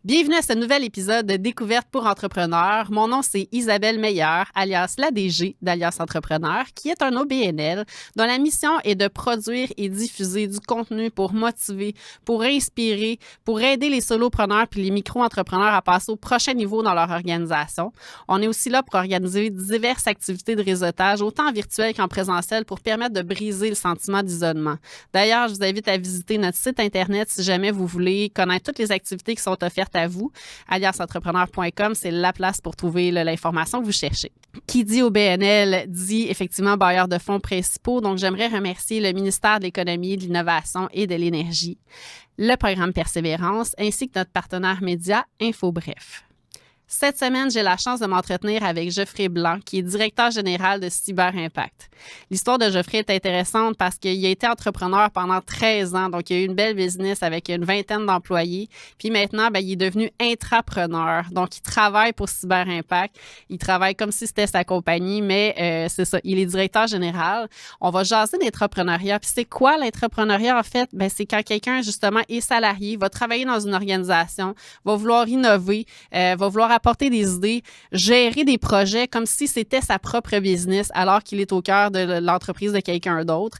Bienvenue à ce nouvel épisode de Découverte pour entrepreneurs. Mon nom, c'est Isabelle Meyer, alias la DG d'Alias Entrepreneur, qui est un OBNL dont la mission est de produire et diffuser du contenu pour motiver, pour inspirer, pour aider les solopreneurs puis les micro-entrepreneurs à passer au prochain niveau dans leur organisation. On est aussi là pour organiser diverses activités de réseautage, autant virtuelles qu'en présentiel, pour permettre de briser le sentiment d'isolement. D'ailleurs, je vous invite à visiter notre site Internet si jamais vous voulez connaître toutes les activités qui sont offertes à vous. aliasentrepreneur.com, c'est la place pour trouver l'information que vous cherchez. Qui dit OBNL dit effectivement bailleur de fonds principaux. Donc, j'aimerais remercier le ministère de l'Économie, de l'Innovation et de l'Énergie, le programme Persévérance, ainsi que notre partenaire média InfoBref. Cette semaine, j'ai la chance de m'entretenir avec Geoffrey Blanc, qui est directeur général de Cyber Impact. L'histoire de Geoffrey est intéressante parce qu'il a été entrepreneur pendant 13 ans, donc il a eu une belle business avec une vingtaine d'employés. Puis maintenant, il est devenu intrapreneur, donc il travaille pour Cyber Impact. Il travaille comme si c'était sa compagnie, mais c'est ça, il est directeur général. On va jaser d'entrepreneuriat. Puis c'est quoi l'entrepreneuriat en fait? C'est quand quelqu'un justement est salarié, va travailler dans une organisation, va vouloir innover, va vouloir apporter des idées, gérer des projets comme si c'était sa propre business alors qu'il est au cœur de l'entreprise de quelqu'un d'autre.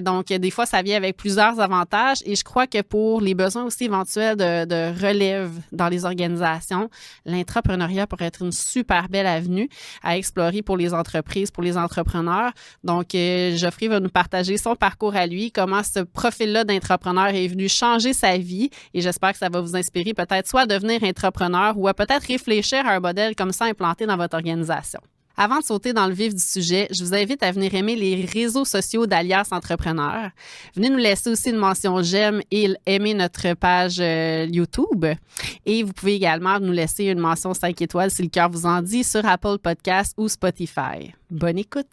Donc, des fois, ça vient avec plusieurs avantages et je crois que pour les besoins aussi éventuels de relève dans les organisations, l'intrapreneuriat pourrait être une super belle avenue à explorer pour les entreprises, pour les entrepreneurs. Donc, Geoffrey va nous partager son parcours à lui, comment ce profil-là d'intrapreneur est venu changer sa vie et j'espère que ça va vous inspirer peut-être soit à devenir intrapreneur ou à peut-être réfléchir à un modèle comme ça implanté dans votre organisation. Avant de sauter dans le vif du sujet, je vous invite à venir aimer les réseaux sociaux d'Alias Entrepreneur. Venez nous laisser aussi une mention j'aime et aimer notre page YouTube. Et vous pouvez également nous laisser une mention 5 étoiles si le cœur vous en dit sur Apple Podcasts ou Spotify. Bonne écoute!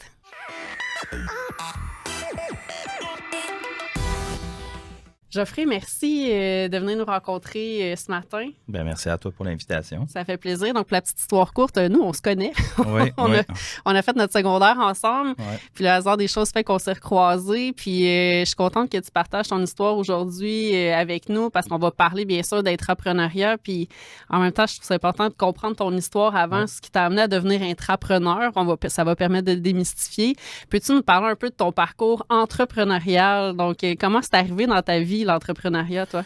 Geoffrey, merci de venir nous rencontrer ce matin. Merci à toi pour l'invitation. Ça fait plaisir. Donc, pour la petite histoire courte, nous, on se connaît. Oui, on a fait notre secondaire ensemble. Oui. Puis le hasard des choses fait qu'on s'est recroisés. Puis je suis contente que tu partages ton histoire aujourd'hui avec nous parce qu'on va parler, bien sûr, d'entrepreneuriat. Puis en même temps, je trouve ça important de comprendre ton histoire avant, ce qui t'a amené à devenir intrapreneur. Ça va permettre de le démystifier. Peux-tu nous parler un peu de ton parcours entrepreneurial? Donc, comment c'est arrivé dans ta vie, l'entrepreneuriat, toi?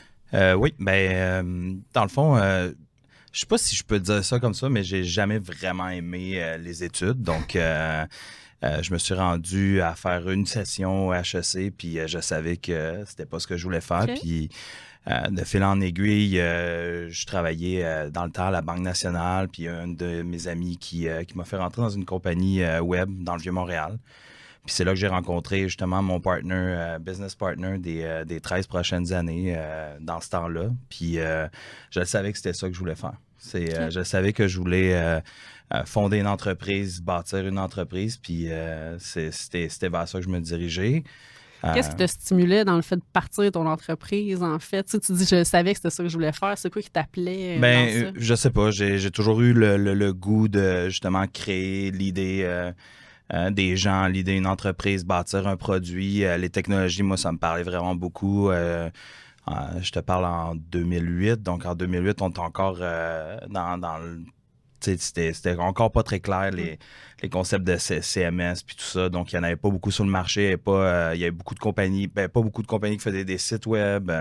Oui, dans le fond, je sais pas si je peux dire ça comme ça, mais j'ai jamais vraiment aimé les études. Donc, je me suis rendu à faire une session au HEC, puis je savais que c'était pas ce que je voulais faire. Okay. Puis, de fil en aiguille, je travaillais dans le temps à la Banque nationale, puis un de mes amis qui m'a fait rentrer dans une compagnie web dans le Vieux-Montréal. Puis c'est là que j'ai rencontré justement mon business partner des 13 prochaines années dans ce temps-là. Puis je savais que c'était ça que je voulais faire. Je savais que je voulais fonder une entreprise, bâtir une entreprise. Puis c'était vers ça que je me dirigeais. Qu'est-ce qui te stimulait dans le fait de partir ton entreprise, en fait? Tu dis, je savais que c'était ça que je voulais faire. C'est quoi qui t'appelait dans ça? Je sais pas. J'ai toujours eu le goût de justement créer l'idée... des gens, l'idée d'une entreprise, bâtir un produit, les technologies, moi, ça me parlait vraiment beaucoup. Je te parle en 2008. Donc, en 2008, on était encore dans le... C'était encore pas très clair, les concepts de CMS puis tout ça. Donc, il n'y en avait pas beaucoup sur le marché. Il y avait beaucoup de compagnies, pas beaucoup de compagnies qui faisaient des sites web.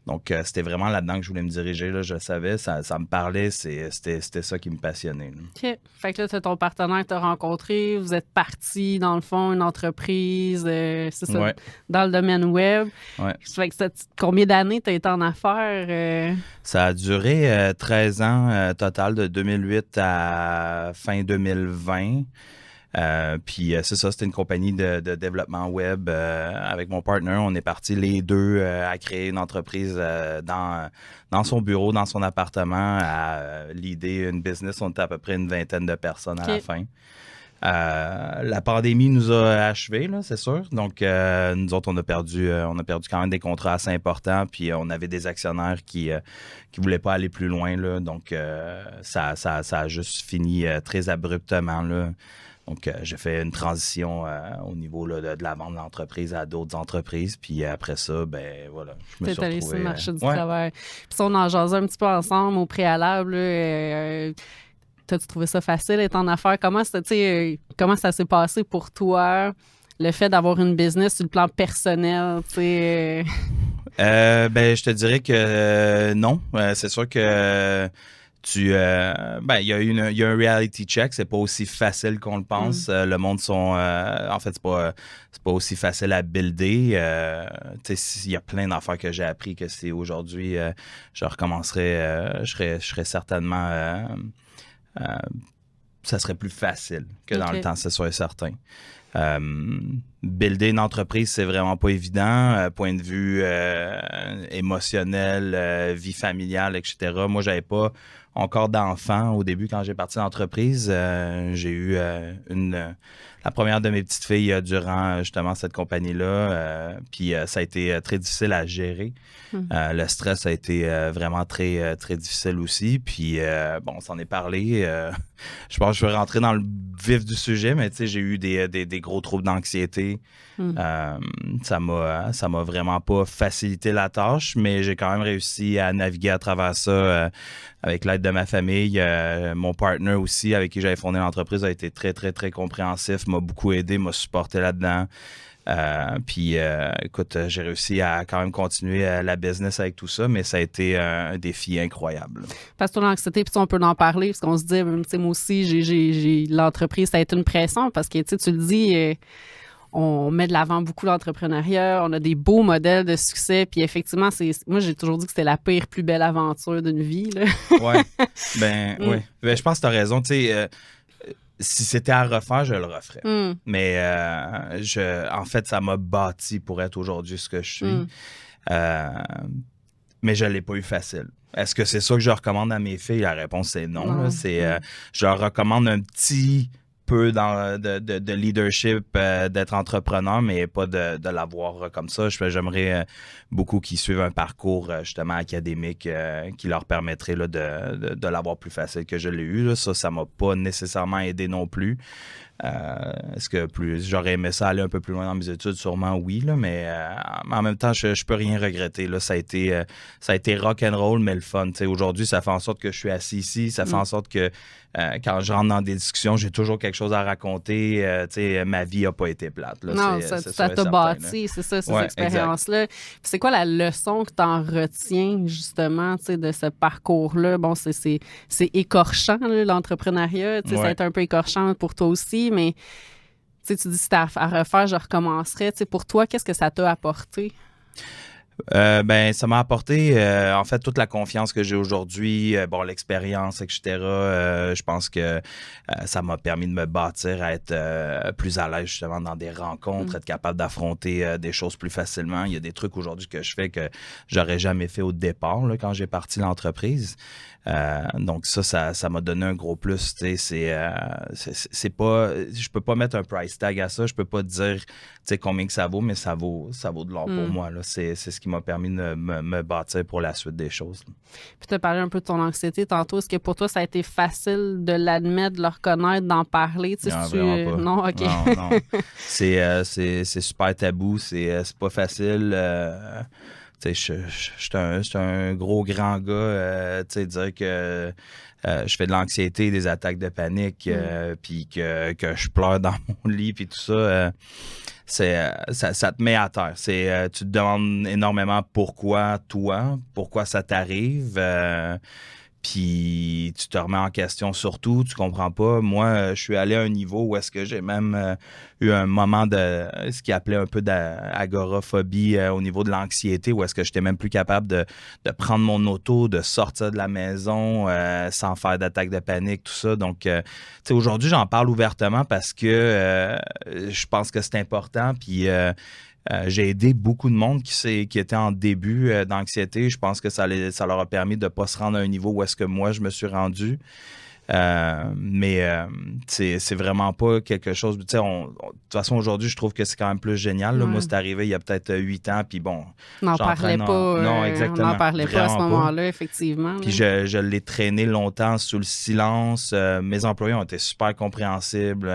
Donc, c'était vraiment là-dedans que je voulais me diriger. Là, je le savais, ça me parlait. C'était ça qui me passionnait. Là. OK. Fait que là, c'est ton partenaire que tu as rencontré. Vous êtes partis, dans le fond, une entreprise, c'est ça, Ouais. dans le domaine web. Ouais. Fait que combien d'années tu as été en affaires? Ça a duré 13 ans total, de 2008 à fin 2020. Puis c'est ça, c'était une compagnie de développement web avec mon partner. On est partis les deux à créer une entreprise dans son bureau, dans son appartement, à l'idée, une business. On était à peu près une vingtaine de personnes à la fin. La pandémie nous a achevés, là, c'est sûr. Donc, nous autres, on a perdu quand même des contrats assez importants. Puis, on avait des actionnaires qui voulaient pas aller plus loin, là. Donc, ça a juste fini très abruptement, là. Donc, j'ai fait une transition au niveau là, de la vente de l'entreprise à d'autres entreprises. Puis après ça, ben voilà, je me suis allé retrouvé... sur le marché du travail. Puis si on en jasait un petit peu ensemble au préalable, t'as-tu trouvé ça facile d'être en affaires? Comment ça s'est passé pour toi, le fait d'avoir une business sur le plan personnel? Ben, je te dirais que non. C'est sûr que ben, il y a un reality check. C'est pas aussi facile qu'on le pense. Le monde en fait, c'est pas aussi facile à builder. Il y a plein d'affaires que j'ai appris que si aujourd'hui, je recommencerais, je serais certainement... ça serait plus facile que dans le temps, c'est sûr et certain. Builder une entreprise, c'est vraiment pas évident. Point de vue émotionnel, vie familiale, etc. Moi, j'avais pas encore d'enfants au début quand j'ai parti l'entreprise. J'ai eu la première de mes petites filles durant justement cette compagnie-là. Puis ça a été très difficile à gérer. Le stress a été vraiment très, très difficile aussi. Puis bon, on s'en est parlé. Je pense que je vais rentrer dans le vif du sujet, mais tu sais, j'ai eu des gros troubles d'anxiété. Ça m'a vraiment pas facilité la tâche, mais j'ai quand même réussi à naviguer à travers ça avec l'aide de ma famille. Mon partner aussi, avec qui j'avais fondé l'entreprise, a été très, très, très compréhensif, m'a beaucoup aidé, m'a supporté là-dedans. Puis, écoute, j'ai réussi à quand même continuer la business avec tout ça, mais ça a été un défi incroyable. Parce que toi, l'anxiété, puis on peut en parler, parce qu'on se dit, tu sais, moi aussi, j'ai l'entreprise, ça a été une pression, parce que, tu le dis, on met de l'avant beaucoup l'entrepreneuriat, on a des beaux modèles de succès, puis effectivement, moi, j'ai toujours dit que c'était la pire, plus belle aventure d'une vie, là. Ouais, oui. Ben, je pense que tu as raison, tu sais... si c'était à refaire, je le referais. Mais en fait, ça m'a bâti pour être aujourd'hui ce que je suis. Mais je ne l'ai pas eu facile. Est-ce que c'est ça que je recommande à mes filles? La réponse, c'est non. Là. Je leur recommande un petit peu de leadership, d'être entrepreneur, mais pas de l'avoir comme ça. J'aimerais beaucoup qu'ils suivent un parcours justement académique qui leur permettrait là, de l'avoir plus facile que je l'ai eu. Là. Ça m'a pas nécessairement aidé non plus. Est-ce que j'aurais aimé ça aller un peu plus loin dans mes études? Sûrement oui, là, mais en même temps, je peux rien regretter. Là. Ça a été rock and roll, mais le fun. T'sais, aujourd'hui, ça fait en sorte que je suis assis ici. Ça fait en sorte que quand je rentre dans des discussions, j'ai toujours quelque chose à raconter. Ma vie n'a pas été plate. Là. Non, ça t'a bâti, c'est ça, ces expériences-là. C'est quoi la leçon que tu en retiens, justement, de ce parcours-là? Bon, c'est écorchant, là, l'entrepreneuriat. Ça a été un peu écorchant pour toi aussi, mais tu dis si c'était à refaire, je recommencerais. Pour toi, qu'est-ce que ça t'a apporté? Ben, ça m'a apporté, en fait, toute la confiance que j'ai aujourd'hui, l'expérience, etc. Je pense que ça m'a permis de me bâtir à être plus à l'aise, justement, dans des rencontres, être capable d'affronter des choses plus facilement. Il y a des trucs aujourd'hui que je fais que j'aurais jamais fait au départ, là, quand j'ai parti l'entreprise. Donc ça m'a donné un gros plus. C'est pas, je peux pas mettre un price tag à ça. Je peux pas dire combien que ça vaut, mais ça vaut de l'or pour moi. Là. C'est ce qui m'a permis de me bâtir pour la suite des choses. Là. Puis tu as parlé un peu de ton anxiété tantôt. Est-ce que pour toi, ça a été facile de l'admettre, de le reconnaître, d'en parler? Non, vraiment pas. Non, OK. Non. C'est super tabou. C'est pas facile. Je suis un gros grand gars, dire que je fais de l'anxiété, des attaques de panique, puis que je pleure dans mon lit, puis tout ça, ça te met à terre. Tu te demandes énormément pourquoi ça t'arrive, puis tu te remets en question surtout, tu comprends pas. Moi, je suis allé à un niveau où est-ce que j'ai même eu un moment de ce qu'ils appelait un peu d'agoraphobie au niveau de l'anxiété, où est-ce que j'étais même plus capable de prendre mon auto, de sortir de la maison sans faire d'attaque de panique, tout ça. Donc, aujourd'hui, j'en parle ouvertement parce que je pense que c'est important, puis j'ai aidé beaucoup de monde qui était en début d'anxiété. Je pense que ça leur a permis de ne pas se rendre à un niveau où est-ce que moi, je me suis rendu. C'est vraiment pas quelque chose... Tu sais, de toute façon, aujourd'hui, je trouve que c'est quand même plus génial. Là. Moi, c'est arrivé il y a peut-être 8 ans, puis bon... On n'en parlait pas. Non, On n'en exactement. parlait pas à ce Vraiment moment-là, effectivement. Puis je l'ai traîné longtemps sous le silence. Mes employés ont été super compréhensibles.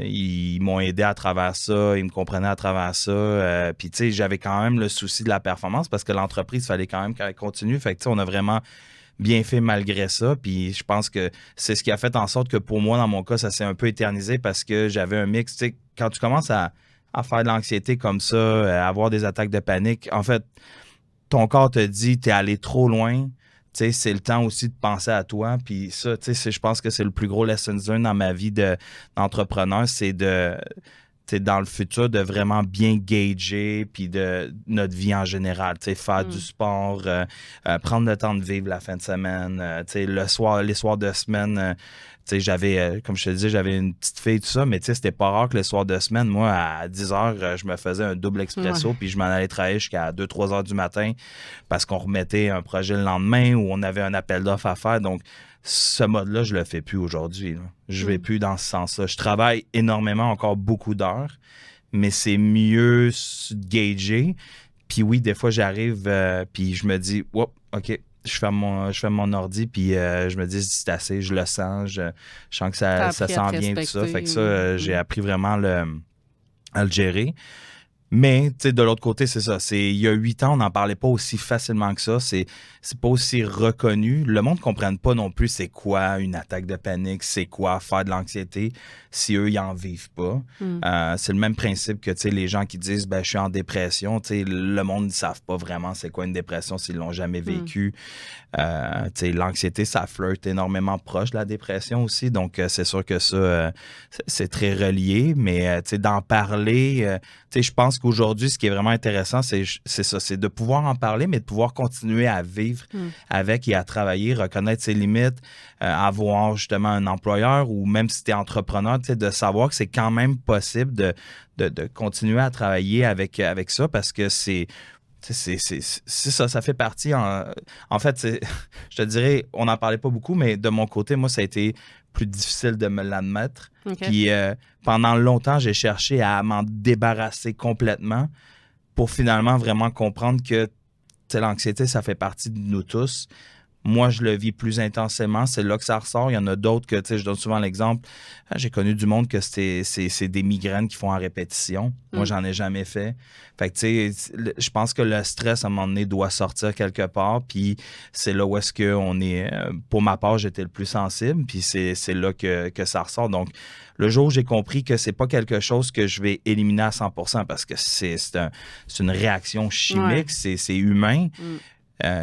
Ils m'ont aidé à travers ça, ils me comprenaient à travers ça. Puis, tu sais, j'avais quand même le souci de la performance parce que l'entreprise, il fallait quand même qu'elle continue. Fait que, tu sais, on a vraiment bien fait malgré ça. Puis, je pense que c'est ce qui a fait en sorte que pour moi, dans mon cas, ça s'est un peu éternisé parce que j'avais un mix. Tu sais, quand tu commences à faire de l'anxiété comme ça, à avoir des attaques de panique, en fait, ton corps te dit, t'es allé trop loin. Tu sais, c'est le temps aussi de penser à toi. Puis ça, tu sais, je pense que c'est le plus gros lesson learned dans ma vie d'entrepreneur, c'est dans le futur, de vraiment bien gager puis de notre vie en général. Tu sais, faire du sport, prendre le temps de vivre la fin de semaine. Tu sais, les soirs de semaine, tu sais, j'avais, comme je te disais, j'avais une petite fille, tout ça, mais tu sais, c'était pas rare que les soirs de semaine, moi, à 10 heures, je me faisais un double expresso, puis je m'en allais travailler jusqu'à 2-3 heures du matin parce qu'on remettait un projet le lendemain ou on avait un appel d'offres à faire. Donc, ce mode-là, je le fais plus aujourd'hui. Là. Je vais plus dans ce sens-là. Je travaille énormément, encore beaucoup d'heures, mais c'est mieux gager. Puis oui, des fois, j'arrive, puis je me dis, OK, je fais mon ordi, puis je me dis, c'est assez, je le sens, je sens que ça sent bien, tout ça. Fait que ça, j'ai appris vraiment à le gérer. Mais, tu sais, de l'autre côté, c'est ça. Il y a 8 ans, on n'en parlait pas aussi facilement que ça. C'est pas aussi reconnu. Le monde ne comprenne pas non plus c'est quoi une attaque de panique, c'est quoi faire de l'anxiété si eux, ils n'en vivent pas. C'est le même principe que, tu sais, les gens qui disent, je suis en dépression. Tu sais, le monde ne savent pas vraiment c'est quoi une dépression s'ils l'ont jamais vécu. Tu sais, l'anxiété, ça flirte énormément proche de la dépression aussi. Donc, c'est sûr que ça, c'est très relié. Mais, tu sais, d'en parler, tu sais, je pense qu'aujourd'hui, ce qui est vraiment intéressant, c'est ça, c'est de pouvoir en parler, mais de pouvoir continuer à vivre avec et à travailler, reconnaître ses limites, avoir justement un employeur ou même si tu es entrepreneur, tu sais, de savoir que c'est quand même possible de continuer à travailler avec ça parce que c'est ça, ça fait partie. En fait, je te dirais, on n'en parlait pas beaucoup, mais de mon côté, moi, ça a été plus difficile de me l'admettre. Okay. Puis pendant longtemps, j'ai cherché à m'en débarrasser complètement pour finalement vraiment comprendre que l'anxiété, ça fait partie de nous tous. Moi, je le vis plus intensément. C'est là que ça ressort. Il y en a d'autres que, tu sais, je donne souvent l'exemple. J'ai connu du monde que c'est des migraines qui font en répétition. Moi, j'en ai jamais fait. Fait que, tu sais, je pense que le stress, à un moment donné, doit sortir quelque part. Puis c'est là où est-ce qu'on est... Pour ma part, j'étais le plus sensible. Puis c'est là que ça ressort. Donc, le jour où j'ai compris que c'est pas quelque chose que je vais éliminer à 100% parce que c'est une réaction chimique, c'est humain.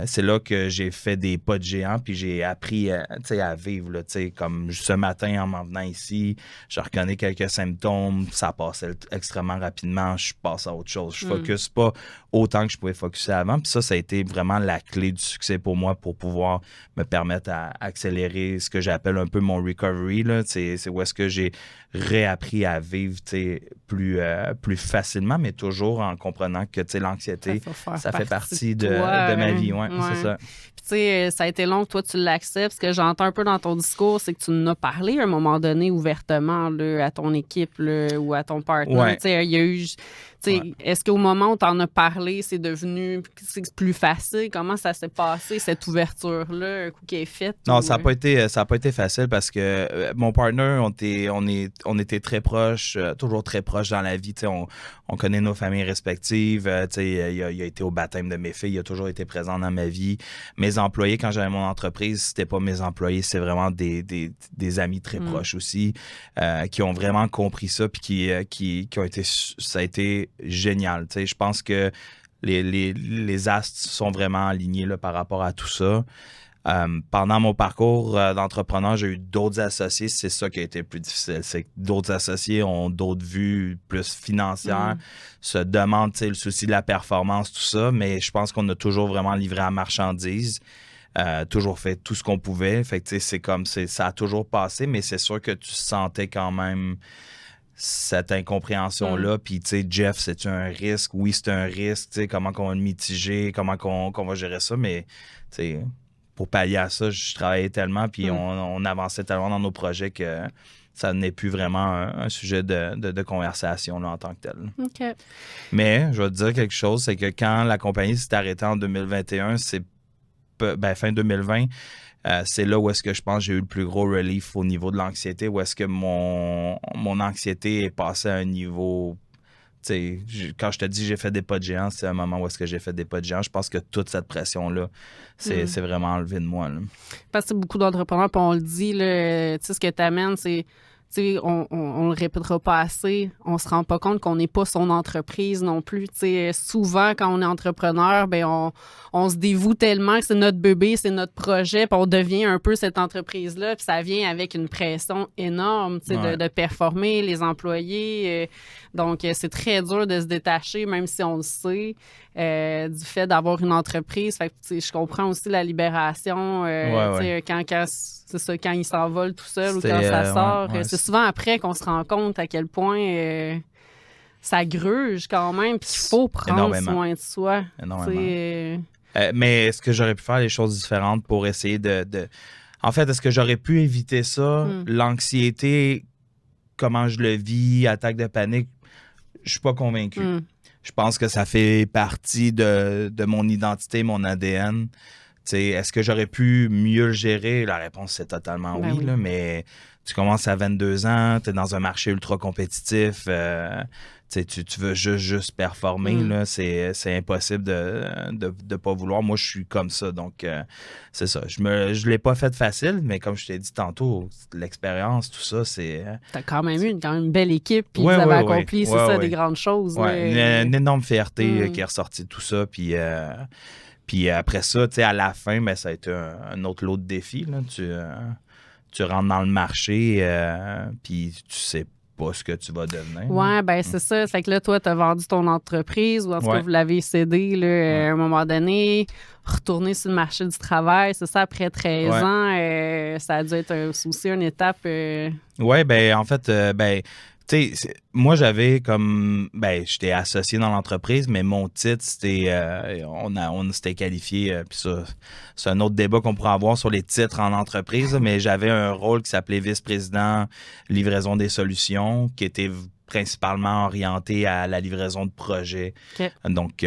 C'est là que j'ai fait des pas de géant puis j'ai appris à vivre. Là, comme ce matin, en m'en venant ici, je reconnais quelques symptômes, ça passait extrêmement rapidement, je passe à autre chose. Je focus pas autant que je pouvais focuser avant. Puis ça a été vraiment la clé du succès pour moi pour pouvoir me permettre à accélérer ce que j'appelle un peu mon recovery. Là. C'est où est-ce que j'ai réappris à vivre plus facilement, mais toujours en comprenant que l'anxiété, ça fait partie de ma vie. Ouais. C'est ça. Puis tu sais, ça a été long que toi, tu l'acceptes. Ce que j'entends un peu dans ton discours, c'est que tu en as parlé à un moment donné ouvertement là, à ton équipe là, ou à ton partenaire. Ouais. Tu sais, il y a eu... Est-ce qu'au moment où tu en as parlé, c'est devenu plus facile? Comment ça s'est passé, cette ouverture-là, un coup qui est faite? Non, ça n'a pas été facile parce que mon partner, on était très proches, toujours très proches dans la vie. On connaît nos familles respectives. Il a été au baptême de mes filles, il a toujours été présent dans ma vie. Mes employés, quand j'avais mon entreprise, c'était pas mes employés, c'était vraiment des amis très proches aussi qui ont vraiment compris ça puis qui ont été... Ça a été génial. Je pense que les astres sont vraiment alignés là, par rapport à tout ça. Pendant mon parcours d'entrepreneur, j'ai eu d'autres associés. C'est ça qui a été le plus difficile. C'est que d'autres associés ont d'autres vues plus financières, se demandent le souci de la performance, tout ça. Mais je pense qu'on a toujours vraiment livré à marchandise. Toujours fait tout ce qu'on pouvait. Fait que c'est comme ça a toujours passé, mais c'est sûr que tu sentais quand même cette incompréhension-là. Puis, tu sais, Jeff, c'est-tu un risque? Oui, c'est un risque. Tu sais, comment qu'on va le mitiger? Comment qu'on va gérer ça? Mais, tu sais, pour pallier à ça, je travaillais tellement, puis on avançait tellement dans nos projets que ça n'est plus vraiment un sujet de conversation là, en tant que tel. OK. Mais je vais te dire quelque chose, c'est que quand la compagnie s'est arrêtée en 2021, fin 2020, c'est là où est-ce que je pense que j'ai eu le plus gros relief au niveau de l'anxiété, où est-ce que mon anxiété est passée à un niveau... Quand je te dis j'ai fait des pas de géant, c'est un moment où est-ce que j'ai fait des pas de géant. Je pense que toute cette pression-là, c'est vraiment enlevé de moi. Là. Parce que beaucoup d'entrepreneurs, puis on le dit, là, ce que tu amènes, c'est... on le répétera pas assez, on se rend pas compte qu'on n'est pas son entreprise non plus. Souvent, quand on est entrepreneur, ben on se dévoue tellement que c'est notre bébé, c'est notre projet, puis on devient un peu cette entreprise-là, puis ça vient avec une pression énorme de performer, les employés. Donc, c'est très dur de se détacher, même si on le sait, du fait d'avoir une entreprise. Fait que, je comprends aussi la libération, quand il s'envole tout seul ou quand ça sort. C'est souvent après qu'on se rend compte à quel point ça gruge quand même, puis qu'il faut prendre soin de soi. Mais est-ce que j'aurais pu faire les choses différentes pour essayer En fait, est-ce que j'aurais pu éviter ça? L'anxiété, comment je le vis, attaque de panique, je suis pas convaincu. Je pense que ça fait partie de mon identité, mon ADN. Est-ce que j'aurais pu mieux le gérer? La réponse, c'est totalement oui. Là, mais tu commences à 22 ans, tu es dans un marché ultra compétitif, tu veux juste performer. Là, c'est impossible de pas vouloir. Moi, je suis comme ça, donc c'est ça. Je l'ai pas fait facile, mais comme je t'ai dit tantôt, l'expérience, tout ça, c'est... T'as quand même eu une belle équipe, puis vous avez accompli, des grandes choses. Une énorme fierté qui est ressortie de tout ça, puis après ça, à la fin, ben, ça a été un autre lot de défis. Là. Tu rentres dans le marché, puis tu sais pas ce que tu vas devenir. Oui, ben c'est ça. Fait que là, toi, tu as vendu ton entreprise, ou en tout cas, vous l'avez cédé à un moment donné, retourner sur le marché du travail. C'est ça, après 13 ans, ça a dû être aussi une étape. Oui, ben en fait, moi, j'avais j'étais associé dans l'entreprise, mais mon titre, c'était, on s'était qualifié, puis ça, c'est un autre débat qu'on pourra avoir sur les titres en entreprise, mais j'avais un rôle qui s'appelait vice-président livraison des solutions, qui était principalement orienté à la livraison de projets. Okay. Donc,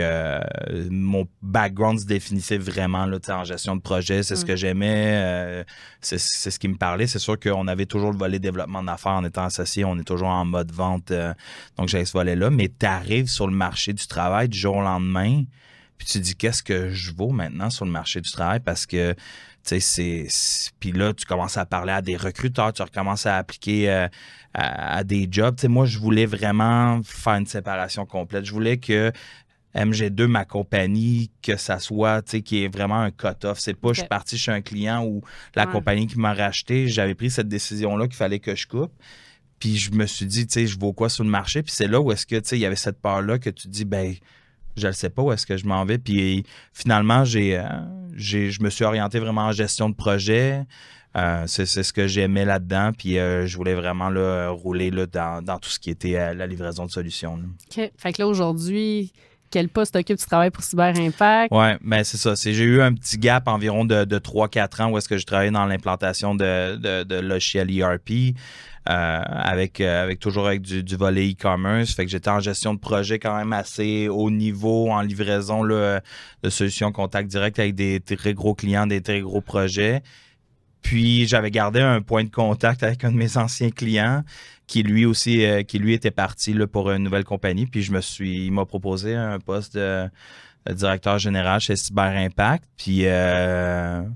mon background se définissait vraiment là, en gestion de projet. C'est ce que j'aimais. C'est ce qui me parlait. C'est sûr qu'on avait toujours le volet développement d'affaires en étant associé. On est toujours en mode vente. Donc, j'avais ce volet-là. Mais tu arrives sur le marché du travail du jour au lendemain, puis tu te dis, qu'est-ce que je vaux maintenant sur le marché du travail? Parce que puis là, tu commences à parler à des recruteurs, tu recommences à appliquer à des jobs. Moi, je voulais vraiment faire une séparation complète. Je voulais que MG2, ma compagnie, que ça soit, qui est vraiment un cut-off. C'est pas, je suis parti chez un client ou la compagnie qui m'a racheté. J'avais pris cette décision-là qu'il fallait que je coupe. Puis je me suis dit, je vaux quoi sur le marché? Puis c'est là où est-ce que, il y avait cette peur-là que tu te dis, je ne sais pas où est-ce que je m'en vais. Puis finalement, je me suis orienté vraiment en gestion de projet. C'est ce que j'aimais là-dedans. Puis je voulais vraiment rouler dans tout ce qui était la livraison de solutions. Là. OK. Fait que là, aujourd'hui, quel poste t'occupes? Tu travailles pour Cyber Impact? Oui, ben c'est ça. J'ai eu un petit gap environ de 3-4 ans où est-ce que je travaillais dans l'implantation de logiciels ERP. Toujours avec du volet e-commerce. Fait que j'étais en gestion de projet quand même assez haut niveau, en livraison de solutions contact direct avec des très gros clients, des très gros projets. Puis j'avais gardé un point de contact avec un de mes anciens clients qui lui était parti là, pour une nouvelle compagnie. Puis il m'a proposé un poste de directeur général chez Cyber Impact. Puis je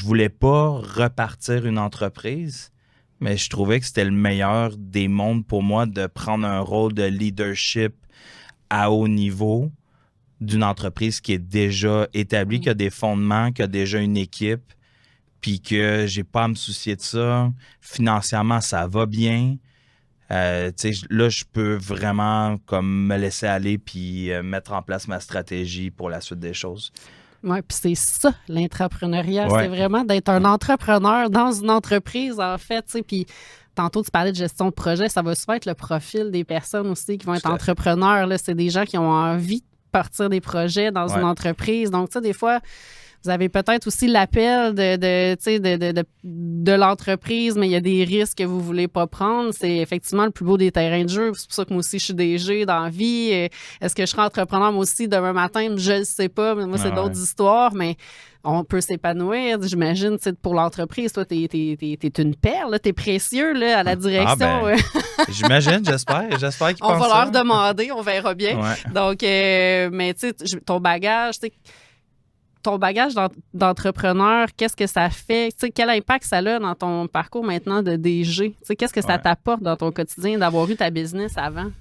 voulais pas repartir une entreprise. Mais je trouvais que c'était le meilleur des mondes pour moi de prendre un rôle de leadership à haut niveau d'une entreprise qui est déjà établie, qui a des fondements, qui a déjà une équipe, puis que j'ai pas à me soucier de ça. Financièrement, ça va bien. Là, je peux vraiment comme me laisser aller puis mettre en place ma stratégie pour la suite des choses. Oui, puis c'est ça, l'intrapreneuriat. Ouais. C'est vraiment d'être un entrepreneur dans une entreprise, en fait. Puis tantôt, tu parlais de gestion de projet. Ça va souvent être le profil des personnes aussi qui vont être entrepreneurs. Là. C'est des gens qui ont envie de partir des projets dans une entreprise. Donc, tu sais, des fois, vous avez peut-être aussi l'appel de l'entreprise, mais il y a des risques que vous ne voulez pas prendre. C'est effectivement le plus beau des terrains de jeu. C'est pour ça que moi aussi, je suis DG dans la vie. Est-ce que je serai entrepreneur moi aussi demain matin? Je ne le sais pas. Mais moi, c'est d'autres histoires, mais on peut s'épanouir, j'imagine, pour l'entreprise. Toi, t'es une perle, t'es précieux là, à la direction. J'imagine, j'espère qu'ils pensent ça. On va leur demander, on verra bien. Ouais. Donc, mais tu sais, ton bagage d'entrepreneur, qu'est-ce que ça fait? Tu sais, quel impact ça a dans ton parcours maintenant de DG? Tu sais, qu'est-ce que ça t'apporte dans ton quotidien d'avoir eu ta business avant?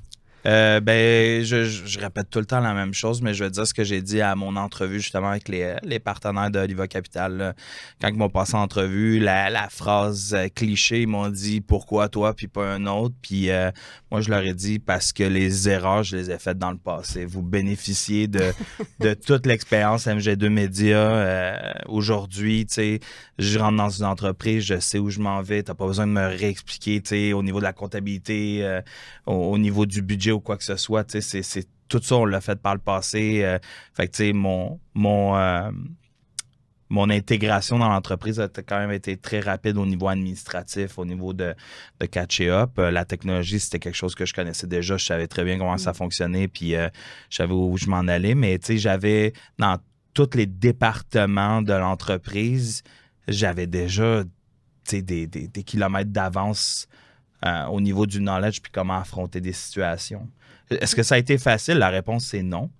Je répète tout le temps la même chose, mais je vais dire ce que j'ai dit à mon entrevue justement avec les partenaires d'Oliva Capital. Là. Quand ils m'ont passé en entrevue, la phrase cliché, ils m'ont dit « Pourquoi toi puis pas un autre? » Puis moi, je leur ai dit « Parce que les erreurs, je les ai faites dans le passé. Vous bénéficiez de toute l'expérience MG2 Média. Aujourd'hui, tu sais, je rentre dans une entreprise, je sais où je m'en vais. T'as pas besoin de me réexpliquer, tu sais, au niveau de la comptabilité, au niveau du budget ou quoi que ce soit, tu sais, c'est tout ça, on l'a fait par le passé. Fait que, tu sais, mon intégration dans l'entreprise a quand même été très rapide au niveau administratif, au niveau de catcher up. La technologie, c'était quelque chose que je connaissais déjà. Je savais très bien comment ça fonctionnait, puis je savais où je m'en allais. Mais, tu sais, j'avais, dans tous les départements de l'entreprise, j'avais déjà, tu sais, des kilomètres d'avance au niveau du knowledge puis comment affronter des situations. Est-ce que ça a été facile? La réponse, c'est non.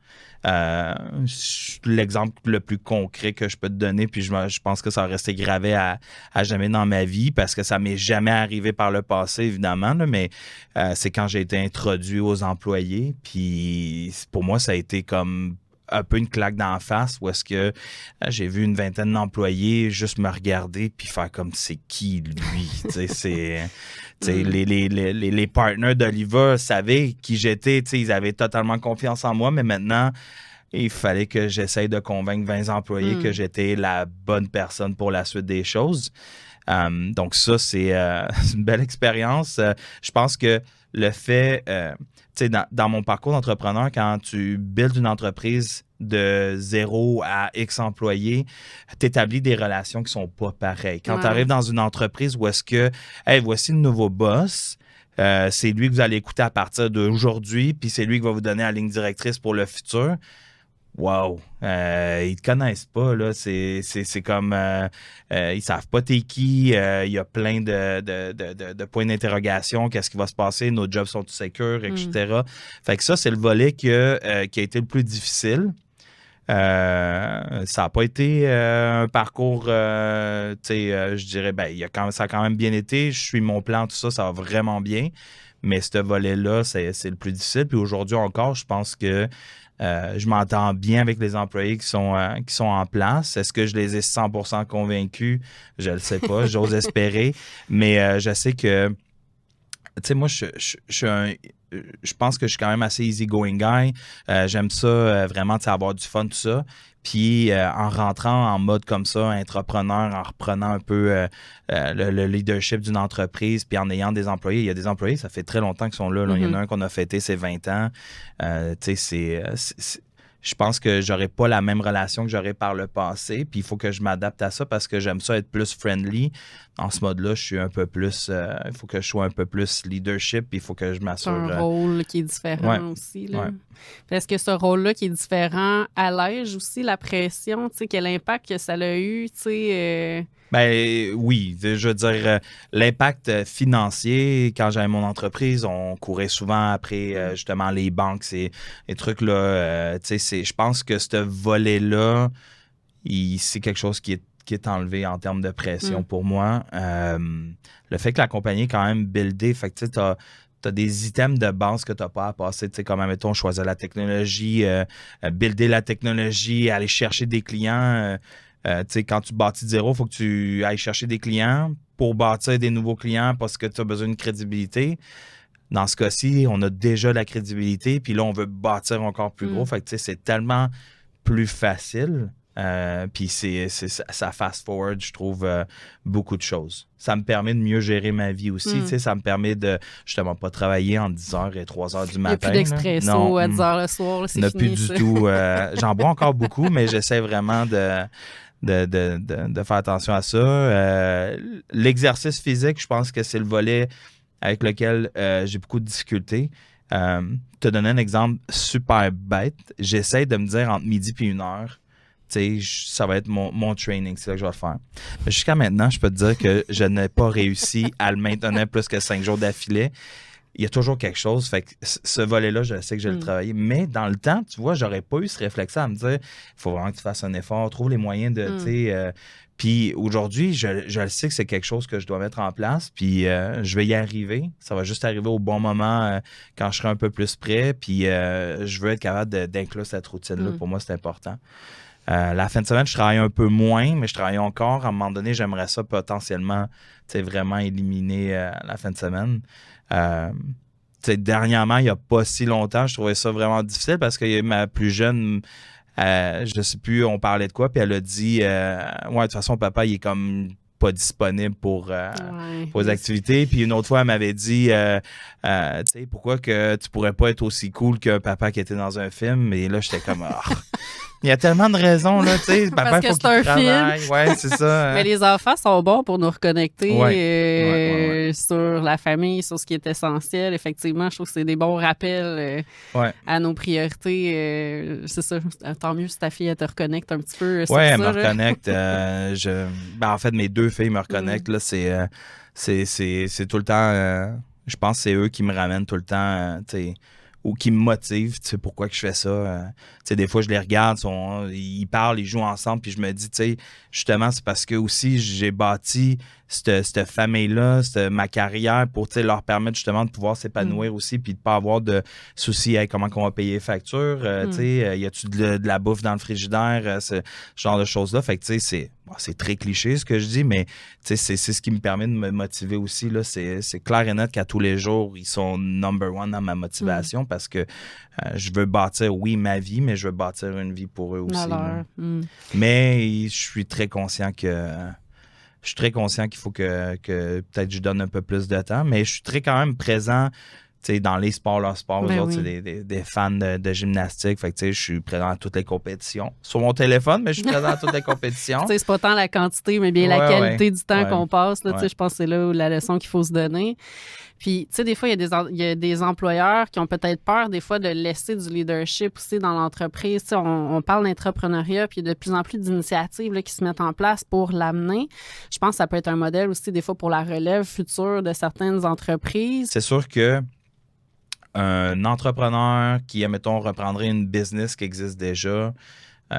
L'exemple le plus concret que je peux te donner, puis je pense que ça va rester gravé à jamais dans ma vie parce que ça m'est jamais arrivé par le passé, évidemment, là, mais c'est quand j'ai été introduit aux employés. Puis pour moi, ça a été comme un peu une claque d'en face où est-ce que j'ai vu une vingtaine d'employés juste me regarder puis faire comme c'est qui lui? Les partners d'Oliva savaient qui j'étais, ils avaient totalement confiance en moi, mais maintenant, il fallait que j'essaye de convaincre 20 employés que j'étais la bonne personne pour la suite des choses. Donc ça, c'est une belle expérience. Je pense que le fait, dans mon parcours d'entrepreneur, quand tu builds une entreprise de 0 à X employés, tu établis des relations qui sont pas pareilles. Quand tu arrives dans une entreprise où est-ce que, hey, voici le nouveau boss, c'est lui que vous allez écouter à partir d'aujourd'hui, puis c'est lui qui va vous donner la ligne directrice pour le futur. Wow! Ils te connaissent pas, là. C'est comme ils savent pas t'es qui. Il y a plein de points d'interrogation. Qu'est-ce qui va se passer? Nos jobs sont sécures, etc. Fait que ça, c'est le volet qui a été le plus difficile. Ça n'a pas été un parcours, je dirais, ça a quand même bien été. Je suis mon plan, tout ça, ça va vraiment bien. Mais ce volet-là, c'est le plus difficile. Puis aujourd'hui encore, je pense que je m'entends bien avec les employés qui sont en place. Est-ce que je les ai 100% convaincus? Je ne le sais pas, j'ose espérer. Mais je sais que, tu sais, moi, je pense que je suis quand même assez easygoing guy. J'aime ça, vraiment, avoir du fun, tout ça. Puis en rentrant en mode comme ça, entrepreneur, en reprenant un peu le leadership d'une entreprise, puis en ayant des employés. Il y a des employés, ça fait très longtemps qu'ils sont là. Il y en a un qu'on a fêté ses 20 ans. Tu sais, je pense que j'aurais pas la même relation que j'aurais par le passé. Puis il faut que je m'adapte à ça parce que j'aime ça être plus friendly. En ce mode-là, je suis un peu plus... il faut que je sois un peu plus leadership. Puis il faut que je m'assure... C'est un rôle qui est différent aussi. Là. Est-ce que ce rôle-là qui est différent allège aussi la pression? Tu sais, quel impact que ça a eu? Tu sais, oui, je veux dire, l'impact financier, quand j'avais mon entreprise, on courait souvent après justement les banques, ces trucs-là. Je pense que ce volet-là, c'est quelque chose qui est enlevé en termes de pression pour moi. Le fait que la compagnie est quand même buildée, fait que tu as des items de base que tu n'as pas à passer, tu sais, comme, mettons, choisir la technologie, builder la technologie, aller chercher des clients. Quand tu bâtis de zéro, il faut que tu ailles chercher des clients pour bâtir des nouveaux clients parce que tu as besoin de crédibilité. Dans ce cas-ci, on a déjà la crédibilité, puis là, on veut bâtir encore plus gros. Fait que c'est tellement plus facile. Puis ça fast-forward, je trouve, beaucoup de choses. Ça me permet de mieux gérer ma vie aussi. Ça me permet de, justement, pas travailler entre 10h et 3h du matin. Il n'y a plus d'expresso à 10h le soir. Là, c'est fini, plus du tout. J'en bois encore beaucoup, mais j'essaie vraiment de faire attention à ça. L'exercice physique, je pense que c'est le volet avec lequel j'ai beaucoup de difficultés. Te donner un exemple super bête. J'essaie de me dire entre midi et 1 heure, ça va être mon training, c'est là que je vais le faire. Mais jusqu'à maintenant, je peux te dire que je n'ai pas réussi à le maintenir plus que 5 jours d'affilée. Il y a toujours quelque chose. Fait que ce volet-là, je sais que je vais le travailler. Mais dans le temps, tu vois, j'aurais pas eu ce réflexe à me dire, il faut vraiment que tu fasses un effort, trouve les moyens de, puis aujourd'hui, je le sais que c'est quelque chose que je dois mettre en place, puis je vais y arriver. Ça va juste arriver au bon moment quand je serai un peu plus prêt, puis je veux être capable d'inclure cette routine-là. Pour moi, c'est important. La fin de semaine, je travaille un peu moins, mais je travaille encore. À un moment donné, j'aimerais ça potentiellement vraiment éliminer la fin de semaine. Dernièrement, il n'y a pas si longtemps, je trouvais ça vraiment difficile parce que ma plus jeune, je ne sais plus, on parlait de quoi, puis elle a dit ouais, de toute façon, papa, il est comme pas disponible pour les activités. Puis une autre fois, elle m'avait dit tu sais, pourquoi que tu pourrais pas être aussi cool qu'un papa qui était dans un film? Et là, j'étais comme il y a tellement de raisons, là, tu sais. Papa, il faut qu'il travaille. Ouais, c'est ça. Mais les enfants sont bons pour nous reconnecter sur la famille, sur ce qui est essentiel. Effectivement, je trouve que c'est des bons rappels à nos priorités. C'est ça. Tant mieux si ta fille, elle te reconnecte un petit peu. Oui, elle me reconnecte. En fait, mes 2 filles me reconnectent. Là, c'est tout le temps... je pense que c'est eux qui me ramènent tout le temps, tu sais, ou qui me motivent, tu sais, pourquoi que je fais ça. Tu sais, des fois, je les regarde, ils parlent, ils jouent ensemble, puis je me dis, tu sais, justement, c'est parce que aussi, j'ai bâti cette famille-là, ma carrière pour, tu sais, leur permettre justement de pouvoir s'épanouir aussi, puis de pas avoir de soucis avec comment on va payer les factures, tu sais, y a-tu de la bouffe dans le frigidaire, ce genre de choses-là. Fait que, tu sais, c'est très cliché ce que je dis, mais c'est ce qui me permet de me motiver aussi. Là. C'est clair et net qu'à tous les jours, ils sont number one dans ma motivation parce que je veux bâtir, oui, ma vie, mais je veux bâtir une vie pour eux aussi. Mais je suis très conscient que qu'il faut que peut-être je donne un peu plus de temps, mais je suis très quand même présent. T'sais, dans les sports, leurs sports, eux autres, c'est des fans de gymnastique. Fait que je suis présent à toutes les compétitions. Sur mon téléphone, mais je suis présent à toutes les compétitions. C'est pas tant la quantité, mais bien la qualité du temps qu'on passe. Là, je pense que c'est là où la leçon qu'il faut se donner. Puis, tu sais, des fois, il y a des employeurs qui ont peut-être peur, des fois, de laisser du leadership aussi dans l'entreprise. Tu sais, on parle d'entrepreneuriat, puis il y a de plus en plus d'initiatives là, qui se mettent en place pour l'amener. Je pense que ça peut être un modèle aussi, des fois, pour la relève future de certaines entreprises. C'est sûr que un entrepreneur qui, admettons, reprendrait une business qui existe déjà,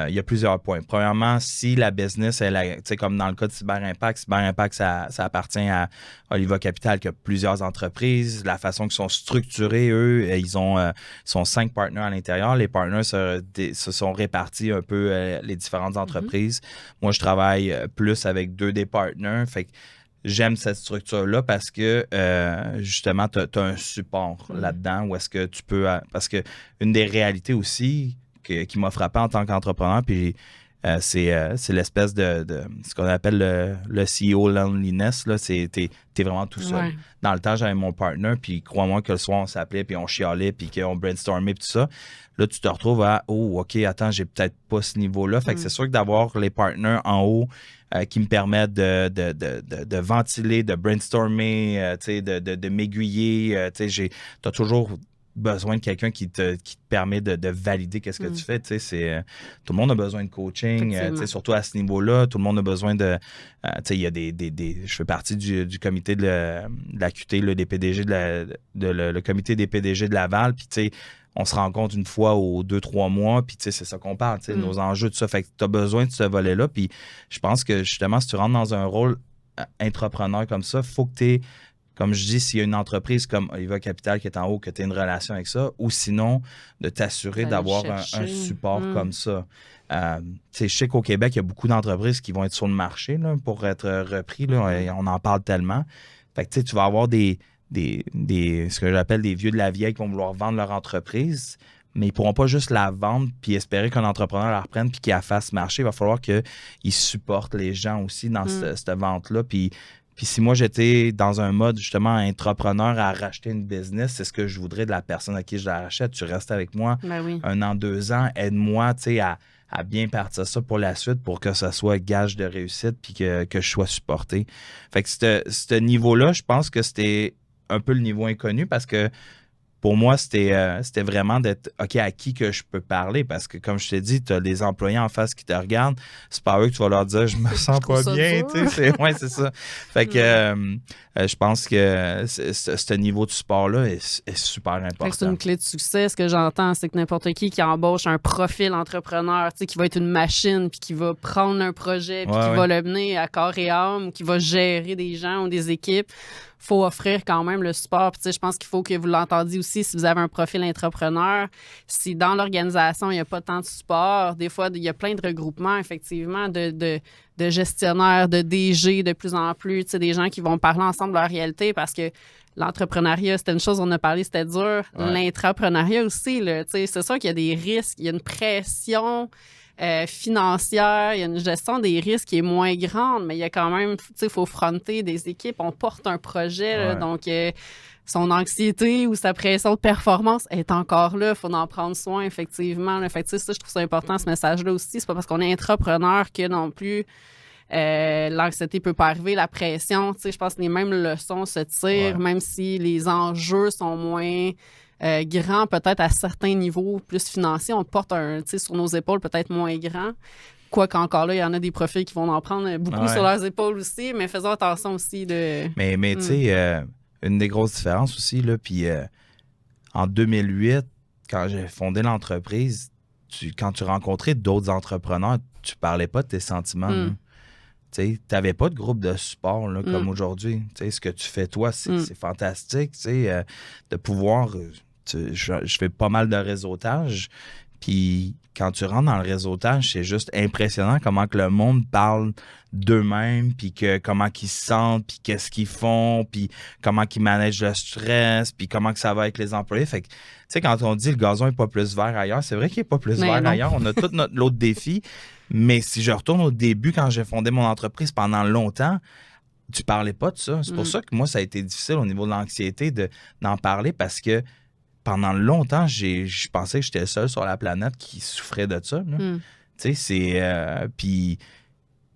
il y a plusieurs points. Premièrement, si la business, tu sais, comme dans le cas de Cyberimpact, ça appartient à Oliva Capital qui a plusieurs entreprises. La façon qu'ils sont structurés, eux, ils sont 5 partenaires à l'intérieur. Les partenaires se sont répartis un peu les différentes entreprises. Moi, je travaille plus avec 2 des partenaires. Fait que j'aime cette structure-là parce que, justement, tu as un support là-dedans où est-ce que tu peux... Parce que une des réalités aussi qui m'a frappé en tant qu'entrepreneur, puis c'est l'espèce de ce qu'on appelle le CEO loneliness. Là, t'es vraiment tout seul. Ouais. Dans le temps, j'avais mon partner, puis crois-moi que le soir, on s'appelait, puis on chialait, puis qu'on brainstormait, puis tout ça. Là, tu te retrouves à « Oh, OK, attends, j'ai peut-être pas ce niveau-là. » Fait que c'est sûr que d'avoir les partenaires en haut qui me permettent de ventiler, de brainstormer, de m'aiguiller. Tu as toujours besoin de quelqu'un qui te permet de valider qu'est-ce que tu fais. Tu sais, tout le monde a besoin de coaching, surtout à ce niveau-là. Tout le monde a besoin de... il y a je fais partie du comité de la QT, là, des PDG le comité des PDG de Laval. Puis, tu sais, on se rencontre une fois aux 2-3 mois, puis c'est ça qu'on parle, nos enjeux, tout ça. Fait que tu as besoin de ce volet-là. Puis je pense que justement, si tu rentres dans un rôle entrepreneur comme ça, il faut que tu aies, comme je dis, s'il y a une entreprise comme Oliva Capital qui est en haut, que tu aies une relation avec ça, ou sinon, de t'assurer d'avoir un support comme ça. Je sais qu'au Québec, il y a beaucoup d'entreprises qui vont être sur le marché là, pour être repris. Là, on en parle tellement. Fait que tu vas avoir ce que j'appelle des vieux de la vieille qui vont vouloir vendre leur entreprise, mais ils ne pourront pas juste la vendre puis espérer qu'un entrepreneur la reprenne puis qu'il la fasse marcher. Il va falloir qu'ils supportent les gens aussi dans cette vente-là. Puis si moi, j'étais dans un mode justement entrepreneur à racheter une business, c'est ce que je voudrais de la personne à qui je la rachète. Tu restes avec moi 1 an, 2 ans, aide-moi à à bien partir ça pour la suite pour que ça soit gage de réussite puis que je sois supporté. Fait que ce niveau-là, je pense que c'était un peu le niveau inconnu parce que pour moi, c'était vraiment d'être OK, à qui que je peux parler parce que, comme je t'ai dit, tu as des employés en face qui te regardent. C'est pas eux que tu vas leur dire « Je me sens pas bien. » Ouais, c'est ça. Fait que je pense que ce niveau de support-là est super important. Fait que c'est une clé de succès. Ce que j'entends, c'est que n'importe qui embauche un profil entrepreneur, qui va être une machine, puis qui va prendre un projet, puis qui va le mener à corps et âme, qui va gérer des gens ou des équipes, faut offrir quand même le support. Puis, je pense qu'il faut que vous l'entendiez aussi si vous avez un profil entrepreneur. Si dans l'organisation, il n'y a pas tant de support, des fois, il y a plein de regroupements, effectivement, de gestionnaires, de DG de plus en plus, des gens qui vont parler ensemble de leur réalité parce que l'entrepreneuriat, c'était une chose, on a parlé, c'était dur. Ouais. L'intrapreneuriat aussi, là, c'est sûr qu'il y a des risques, il y a une pression financière, il y a une gestion des risques qui est moins grande, mais il y a quand même, il faut fronter des équipes, on porte un projet, là, donc son anxiété ou sa pression de performance est encore là, il faut en prendre soin, effectivement. Là. Fait que, ça, je trouve ça important, ce message-là aussi. C'est pas parce qu'on est intrapreneur que non plus l'anxiété peut pas arriver, la pression, je pense que les mêmes leçons se tirent, même si les enjeux sont moins grands, peut-être à certains niveaux plus financiers, on porte sur nos épaules peut-être moins grand. Quoi qu'encore là, il y en a des profils qui vont en prendre beaucoup sur leurs épaules aussi, mais faisons attention aussi de... Mais tu sais, une des grosses différences aussi, là, puis en 2008, quand j'ai fondé l'entreprise, quand tu rencontrais d'autres entrepreneurs, tu parlais pas de tes sentiments. Tu n'avais pas de groupe de support là, comme aujourd'hui. Ce que tu fais, toi, c'est fantastique. De pouvoir... je fais pas mal de réseautage. Puis quand tu rentres dans le réseautage, c'est juste impressionnant comment que le monde parle d'eux-mêmes, puis comment qu'ils se sentent, puis qu'est-ce qu'ils font, puis comment qu'ils managent le stress, puis comment que ça va avec les employés. Fait que, tu sais, quand on dit le gazon n'est pas plus vert ailleurs, c'est vrai qu'il n'est pas plus vert ailleurs. On a tout l'autre défi. Mais si je retourne au début, quand j'ai fondé mon entreprise pendant longtemps, tu parlais pas de ça. C'est pour ça que moi, ça a été difficile au niveau de l'anxiété d'en parler parce que pendant longtemps, je pensais que j'étais le seul sur la planète qui souffrait de ça. Tu sais, c'est...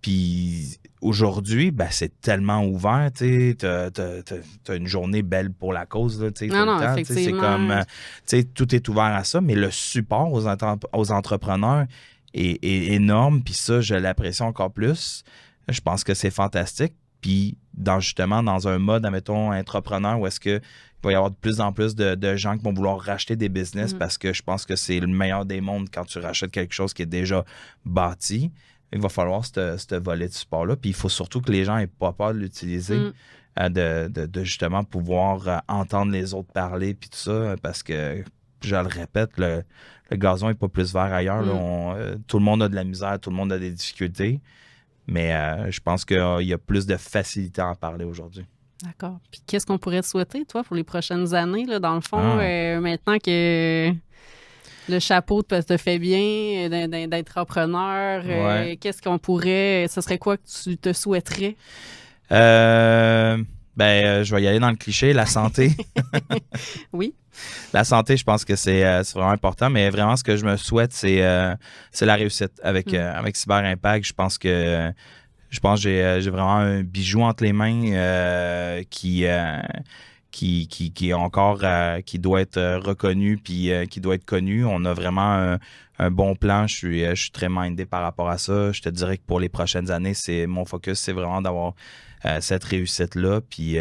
Puis aujourd'hui, ben, c'est tellement ouvert, tu sais, t'as une journée belle pour la cause, là, tu sais, tout le temps. C'est comme, tu sais, tout est ouvert à ça, mais le support aux entrepreneurs est énorme, puis ça, je l'apprécie encore plus. Je pense que c'est fantastique. Puis, justement, dans un mode, admettons, entrepreneur, où est-ce qu'il va y avoir de plus en plus de gens qui vont vouloir racheter des business parce que je pense que c'est le meilleur des mondes quand tu rachètes quelque chose qui est déjà bâti. Il va falloir ce volet de support-là. Puis, il faut surtout que les gens n'aient pas peur de l'utiliser, de justement pouvoir entendre les autres parler, puis tout ça, parce que, je le répète, le gazon n'est pas plus vert ailleurs. Là, tout le monde a de la misère, tout le monde a des difficultés. Mais je pense qu'il y a plus de facilité à en parler aujourd'hui. D'accord. Puis qu'est-ce qu'on pourrait te souhaiter, toi, pour les prochaines années, là, dans le fond, maintenant que le chapeau te fait bien d'être entrepreneur, qu'est-ce qu'on pourrait... Ce serait quoi que tu te souhaiterais? Je vais y aller dans le cliché, la santé. Oui. La santé, je pense que c'est vraiment important, mais vraiment, ce que je me souhaite, c'est la réussite avec Cyber Impact. Je pense que j'ai vraiment un bijou entre les mains qui est encore qui doit être reconnu puis qui doit être connu. On a vraiment un bon plan. Je suis très mindé par rapport à ça. Je te dirais que pour les prochaines années, mon focus, c'est vraiment d'avoir cette réussite-là. Puis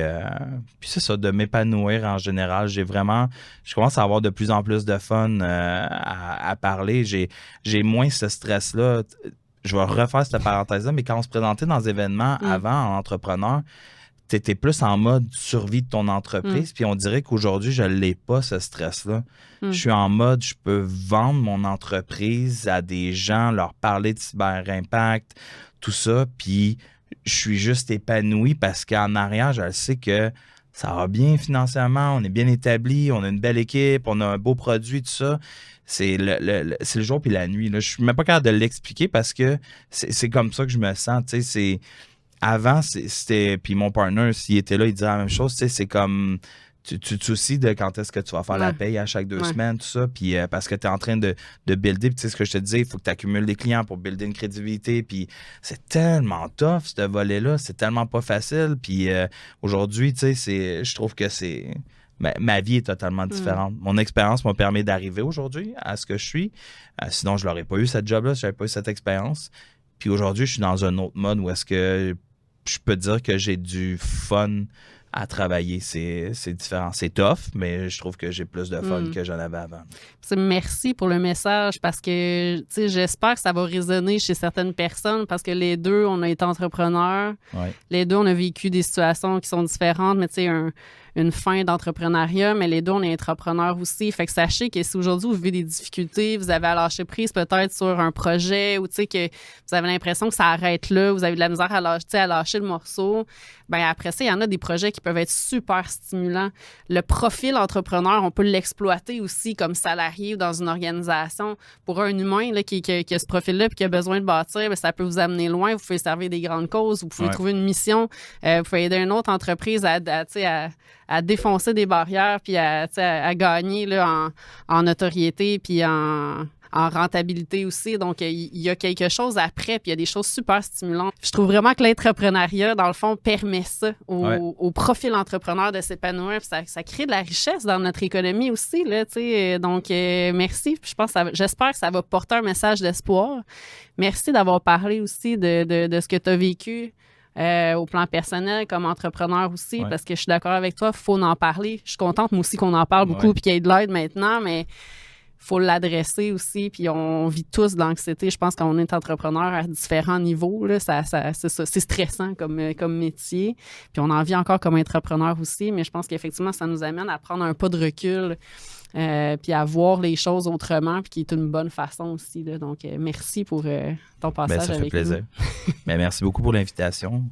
c'est ça, de m'épanouir en général. Je commence à avoir de plus en plus de fun à parler. J'ai moins ce stress-là. Je vais refaire cette parenthèse-là, mais quand on se présentait dans des événements avant en entrepreneur, tu étais plus en mode survie de ton entreprise. Puis on dirait qu'aujourd'hui, je ne l'ai pas, ce stress-là. Je suis en mode, je peux vendre mon entreprise à des gens, leur parler de Cyber Impact, tout ça. Puis je suis juste épanoui parce qu'en arrière, je sais que ça va bien financièrement, on est bien établi, on a une belle équipe, on a un beau produit, tout ça. C'est le jour puis la nuit. Là. Je suis même pas capable de l'expliquer parce que c'est comme ça que je me sens. Tu sais, avant, c'était... Puis mon partner, s'il était là, il disait la même chose. Tu sais, c'est comme... tu te soucies de quand est-ce que tu vas faire la paye à chaque 2 semaines, tout ça. Puis parce que tu es en train de builder. Puis tu sais ce que je te disais, il faut que tu accumules des clients pour builder une crédibilité. Puis c'est tellement tough, ce volet-là. C'est tellement pas facile. Puis aujourd'hui, tu sais, je trouve que c'est... Ma vie est totalement différente. Mon expérience m'a permis d'arriver aujourd'hui à ce que je suis. Sinon, je l'aurais pas eu, cette job-là, si j'avais pas eu cette expérience. Puis aujourd'hui, je suis dans un autre mode où est-ce que je peux dire que j'ai du fun à travailler. C'est différent. C'est tough, mais je trouve que j'ai plus de fun que j'en avais avant. Merci pour le message parce que j'espère que ça va résonner chez certaines personnes parce que les deux, on a été entrepreneurs. Ouais. Les deux, on a vécu des situations qui sont différentes, mais tu sais, une fin d'entrepreneuriat, mais les deux, on est entrepreneurs aussi. Fait que sachez que si aujourd'hui vous vivez des difficultés, vous avez à lâcher prise peut-être sur un projet ou tu sais que vous avez l'impression que ça arrête là, vous avez de la misère à lâcher le morceau, bien après ça, il y en a des projets qui peuvent être super stimulants. Le profil entrepreneur, on peut l'exploiter aussi comme salarié ou dans une organisation. Pour un humain là, qui a ce profil-là et qui a besoin de bâtir, bien, ça peut vous amener loin. Vous pouvez servir des grandes causes, vous pouvez trouver une mission, vous pouvez aider une autre entreprise à défoncer des barrières puis à gagner là, en notoriété puis en rentabilité aussi. Donc, il y a quelque chose après puis il y a des choses super stimulantes. Je trouve vraiment que l'entrepreneuriat, dans le fond, permet ça au profil entrepreneur de s'épanouir. Puis ça crée de la richesse dans notre économie aussi. Là, donc, merci. Puis j'espère que ça va porter un message d'espoir. Merci d'avoir parlé aussi de ce que tu as vécu. Au plan personnel, comme entrepreneur aussi, parce que je suis d'accord avec toi, il faut en parler. Je suis contente, moi aussi, qu'on en parle beaucoup puis qu'il y ait de l'aide maintenant, mais il faut l'adresser aussi. Puis on vit tous de l'anxiété. Je pense qu'on est entrepreneur à différents niveaux. Là, c'est stressant comme métier. Puis on en vit encore comme entrepreneur aussi, mais je pense qu'effectivement, ça nous amène à prendre un pas de recul puis à voir les choses autrement, puis qui est une bonne façon aussi. Là. Donc, merci pour ton passage avec nous. Ça fait plaisir. Merci beaucoup pour l'invitation.